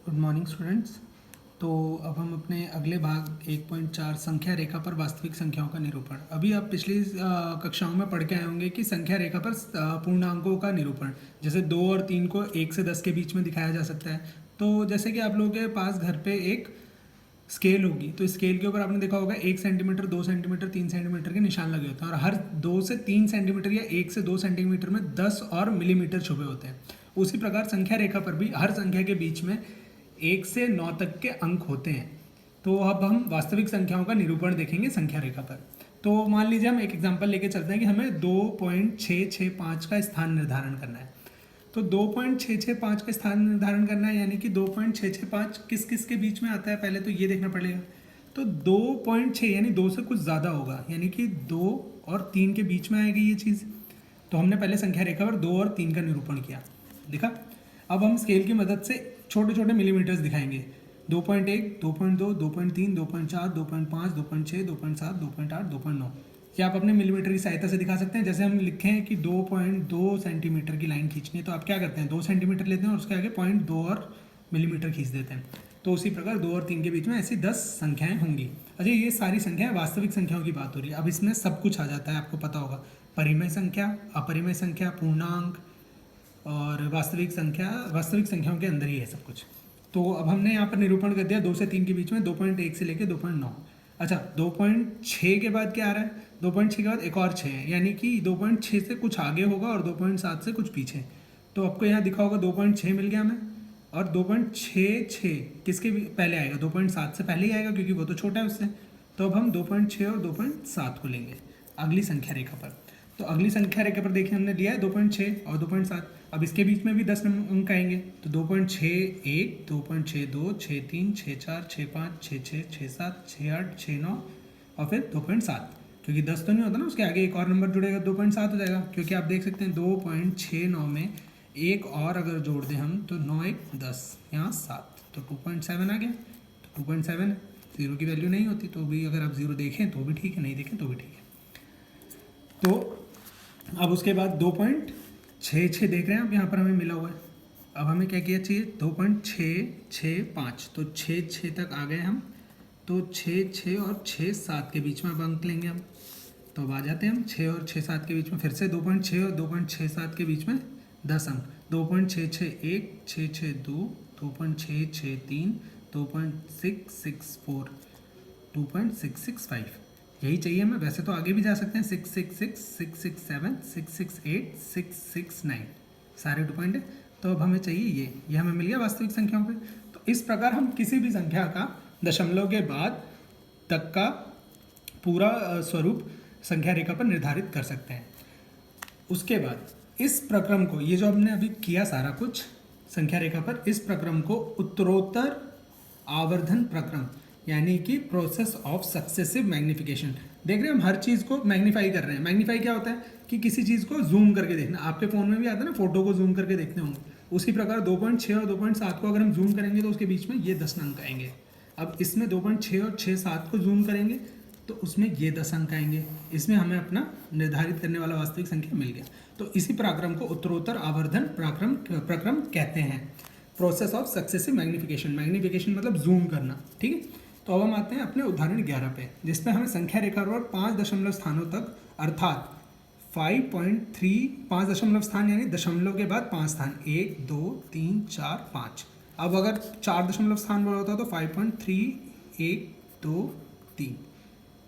Good morning students. तो अब हम अपने अगले भाग 1.4 संख्या रेखा पर वास्तविक संख्याओं का निरूपण। अभी आप पिछली कक्षाओं में पढ़ के आए होंगे कि संख्या रेखा पर पूर्णांकों का निरूपण, जैसे 2 और 3 को 1 से 10 के बीच में दिखाया जा सकता है। तो जैसे कि आप लोगों के पास घर पे एक स्केल होगी, तो स्केल के ऊपर आपने देखा होगा 1 सेंटीमीटर, 2 सेंटीमीटर, 3 सेंटीमीटर के निशान लगे होते हैं, और हर 2 से 3 सेंटीमीटर या 1 से 2 सेंटीमीटर में 10 और मिलीमीटर छुपे होते हैं। उसी प्रकार संख्या रेखा पर भी हर संख्या के बीच में 1 से 9 तक के अंक होते हैं। तो अब हम वास्तविक संख्याओं का निरूपण देखेंगे संख्या रेखा पर। तो मान लीजिए हम एक एग्जांपल लेके चलते हैं कि हमें 2.665 का स्थान निर्धारण करना है। तो 2.665 का स्थान निर्धारण करना है, यानी कि 2.665 किस किस के बीच में आता है, पहले तो ये देखना पड़ेगा। तो 2.6 यानी 2 से कुछ ज़्यादा होगा, यानी कि 2 और 3 के बीच में आएगी ये चीज़। तो हमने पहले संख्या रेखा पर 2 और 3 का निरूपण किया, देखा। अब हम स्केल की मदद से छोटे छोटे मिलीमीटर्स दिखाएंगे। 2.1, 2.2, 2.3, 2.4, 2.5, 2.6, 2.7, 2.8, 2.9। ये आप अपने मिलीमीटर की सहायता से दिखा सकते हैं। जैसे हम लिखे हैं कि 2.2 सेंटीमीटर की लाइन खींचनी है, तो आप क्या करते हैं, 2 सेंटीमीटर लेते हैं और उसके आगे 0.2 और मिलीमीटर खींच देते हैं। तो उसी प्रकार 2 और 3 के बीच में ऐसी 10 संख्याएं होंगी। अच्छा, ये सारी संख्याएं वास्तविक संख्याओं की बात हो रही है। अब इसमें सब कुछ आ जाता है, आपको पता होगा, परिमेय संख्या, अपरिमेय संख्या, पूर्णांक और वास्तविक संख्याओं के अंदर ही है सब कुछ। तो अब हमने यहाँ पर निरूपण कर दिया 2 से 3 के बीच में 2.1 से लेकर 2.9। अच्छा, 2.6 के बाद क्या आ रहा है, 2.6 के बाद एक और 6 है, यानी कि 2.6 से कुछ आगे होगा और 2.7 से कुछ पीछे। तो आपको यहाँ दिखा होगा 2.6 मिल गया हमें, और 2.66 किसके पहले आएगा, 2.7 से पहले ही आएगा क्योंकि वो तो छोटा है उससे। तो अब हम 2.6 और 2.7 को लेंगे अगली संख्या रेखा पर। तो अगली संख्या रेखा पर देखिए हमने लिया है 2.6 और 2.7। अब इसके बीच में भी 10 अंक आएंगे, तो 2.61, 2.62, 63, 64, 65, 66, 67, 68, 69 और फिर 2.7। क्योंकि 10 तो नहीं होता ना, उसके आगे एक और नंबर जुड़ेगा, 2.7 हो जाएगा। क्योंकि आप देख सकते हैं 2.69 में एक और अगर जोड़ दें हम, तो 9 1 10, यहाँ 7, तो 2.7 आ गया। तो 2.7 है, जीरो की वैल्यू नहीं होती, तो भी अगर आप जीरो देखें तो भी ठीक है, नहीं देखें तो भी ठीक है। तो अब उसके बाद 2.66 देख रहे हैं आप, यहाँ पर हमें मिला हुआ है। अब हमें क्या किया चाहिए, 2.665, तो 6 तक आ गए हम। तो 6 और 6 7 के बीच में अब अंक लेंगे हम। तो अब आ जाते हैं हम 6 और 6 7 के बीच में, फिर से 2.6 और 2.67 के बीच में 10 अंक। 2.661, 662, 2.663, 2.664, 2.665। यही चाहिए हमें। वैसे तो आगे भी जा सकते हैं, 666, 667, 668, 669, सारे 2 पॉइंट है। तो अब हमें चाहिए ये हमें मिल गया वास्तविक संख्याओं पे। तो इस प्रकार हम किसी भी संख्या का दशमलव के बाद तक का पूरा स्वरूप संख्या रेखा पर निर्धारित कर सकते हैं। उसके बाद इस प्रक्रम को, ये जो हमने अभी किया सारा कुछ संख्या रेखा पर, इस प्रक्रम को उत्तरोत्तर आवर्धन प्रक्रम, यानी कि प्रोसेस ऑफ सक्सेसिव मैग्निफिकेशन। देख रहे हैं हम हर चीज़ को मैग्नीफाई कर रहे हैं। मैग्नीफाई क्या होता है कि किसी चीज़ को जूम करके देखना। आपके फ़ोन में भी आता है ना, फोटो को जूम करके देखते होंगे। उसी प्रकार 2.6 और 2.7 को अगर हम जूम करेंगे तो उसके बीच में ये 10 अंक आएंगे। अब इसमें 2.6 और 6 7 को जूम करेंगे तो उसमें ये 10 अंक आएंगे। इसमें हमें अपना निर्धारित करने वाला वास्तविक संख्या मिल गया। तो इसी प्रक्रम को उत्तरोत्तर आवर्धन प्रक्रम कहते हैं, process of successive magnification. Magnification मतलब जूम करना, ठीक है। तो अब हम आते हैं अपने उदाहरण 11 पे, जिसमें हमें संख्या रेखा पर 5 दशमलव स्थानों तक, अर्थात 5.3, 5 दशमलव स्थान यानी दशमलव के बाद 5 स्थान, 1 2 3 4 5। अब अगर 4 दशमलव स्थान बोला होता तो 5.3, 1 2 3,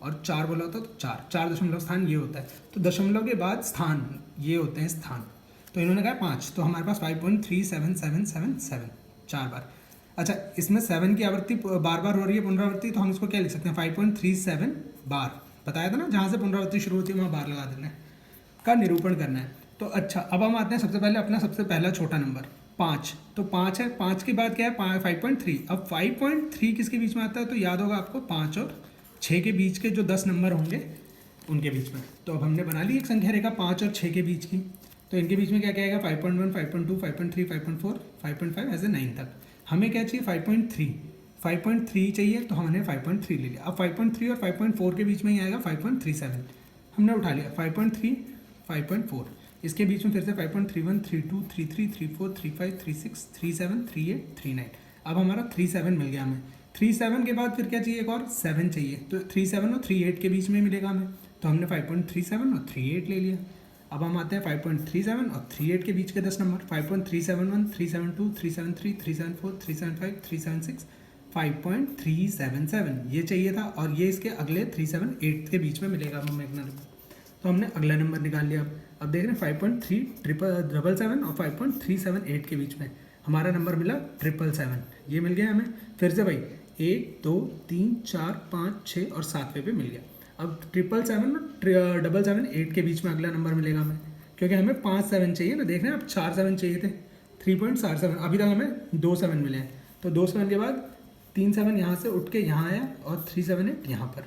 और 4 बोला होता तो 4 दशमलव स्थान ये होता है। तो दशमलव के बाद स्थान ये होते हैं स्थान। तो इन्होंने कहा 5, तो हमारे पास 5.3777 4 बार। अच्छा, इसमें 7 की आवृत्ति बार बार हो रही है, पुनरावृत्ति, तो हम इसको क्या लिख सकते हैं, 5.37 बार। बताया था ना, जहाँ से पुनरावृत्ति शुरू होती है वहाँ बार लगा देना है, का निरूपण करना है। तो अच्छा, अब हम आते हैं सबसे पहले अपना सबसे पहला छोटा नंबर 5। तो 5 है, 5 के बाद क्या है, 5.3। अब 5.3 किसके बीच में आता है, तो याद होगा आपको 5 और 6 के बीच के जो 10 नंबर होंगे उनके बीच में। तो अब हमने बना ली एक संख्या रेखा 5 और 6 के बीच की। तो इनके बीच में क्या क्या आएगा, 5.1, 5.2, 5.3, 5.4, 5.5 ऐसे 9 तक। हमें क्या चाहिए, 5.3 चाहिए, तो हमने 5.3 ले लिया। अब 5.3 और 5.4 के बीच में ही आएगा 5.37, हमने उठा लिया 5.3, 5.4। इसके बीच में फिर से 5.31, 32, 33, 34, 35, 36, 37, 38, 39। अब हमारा 37 मिल गया हमें। 37 के बाद फिर क्या चाहिए, एक और 7 चाहिए, तो 37 और 38 के बीच में मिलेगा हमें, तो हमने 5.37 और 38 ले लिया। अब हम आते हैं 5.37 और 38 के बीच के 10 नंबर, 5.371, 372, 373, 374, 375, 376, 5.377 ये चाहिए था, और ये इसके अगले 378 के बीच में मिलेगा हमें एक नंबर, तो हमने अगला नंबर निकाल लिया। अब देख रहे हैं 5.377 और 5.378 के बीच में हमारा नंबर मिला 777, ये मिल गया हमें। फिर से भाई 1 2 3 4 5 6 और 7वें पे मिल गया। अब 777 और 778 के बीच में अगला नंबर मिलेगा हमें, क्योंकि हमें 5 7 चाहिए ना, देख रहे हैं अब 4 7 चाहिए थे, 3.47, अभी तक हमें 2 7 मिले हैं, तो 2 7 के बाद 3 7 यहाँ से उठ के यहाँ आया और 378 यहाँ पर,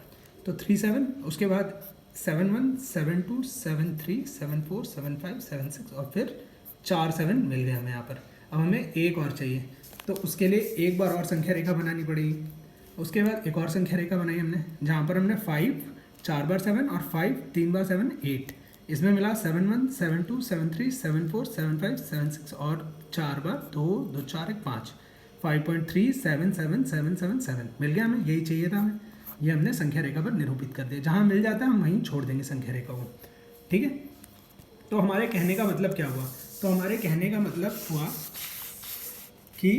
तो 37, उसके बाद 71 72 73 74 75 76 और फिर 4 7 मिल गए हमें यहाँ पर। अब हमें एक और चाहिए, तो उसके लिए एक बार और संख्या रेखा बनानी पड़ेगी। उसके बाद एक और संख्या रेखा बनाई हमने, जहाँ पर हमने 5 4 बार 7 और 5 3 बार 7 8, इसमें मिला 71 72 73 74 75 76 और 4 बार 2 2 4 1 5, 5.377777 मिल गया हमें, यही चाहिए था हमें। ये हमने संख्या रेखा पर निरूपित कर दिया, जहाँ मिल जाता है हम वहीं छोड़ देंगे संख्या रेखा को, ठीक है। तो हमारे कहने का मतलब क्या हुआ, तो हमारे कहने का मतलब हुआ कि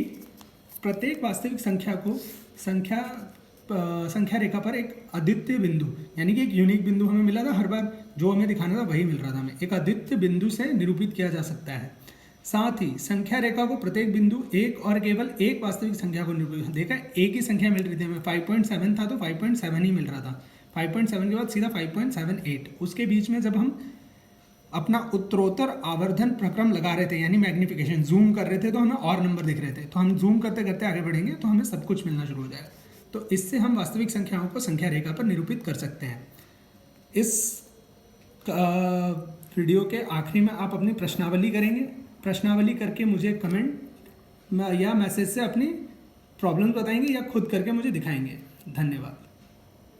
प्रत्येक वास्तविक संख्या को संख्या रेखा पर एक अद्वितीय बिंदु, यानी कि एक यूनिक बिंदु हमें मिला था, हर बार जो हमें दिखाना था वही मिल रहा था हमें, एक अद्वितीय बिंदु से निरूपित किया जा सकता है। साथ ही संख्या रेखा को प्रत्येक बिंदु एक और केवल एक वास्तविक संख्या को निरूपित, देखा एक ही संख्या मिल रही थी हमें, 5.7 था तो 5.7 ही मिल रहा था, 5.7 के बाद सीधा 5.78, उसके बीच में जब हम अपना उत्तरोत्तर आवर्धन प्रक्रम लगा रहे थे, यानी मैग्निफिकेशन जूम कर रहे थे, तो हमें और नंबर दिख रहे थे, तो हम जूम करते करते आगे बढ़ेंगे तो हमें सब कुछ मिलना शुरू हो जाएगा। तो इससे हम वास्तविक संख्याओं को संख्या रेखा पर निरूपित कर सकते हैं। इस वीडियो के आखिरी में आप अपनी प्रश्नावली करेंगे, प्रश्नावली करके मुझे कमेंट या मैसेज से अपनी प्रॉब्लम बताएंगे या खुद करके मुझे दिखाएंगे। धन्यवाद।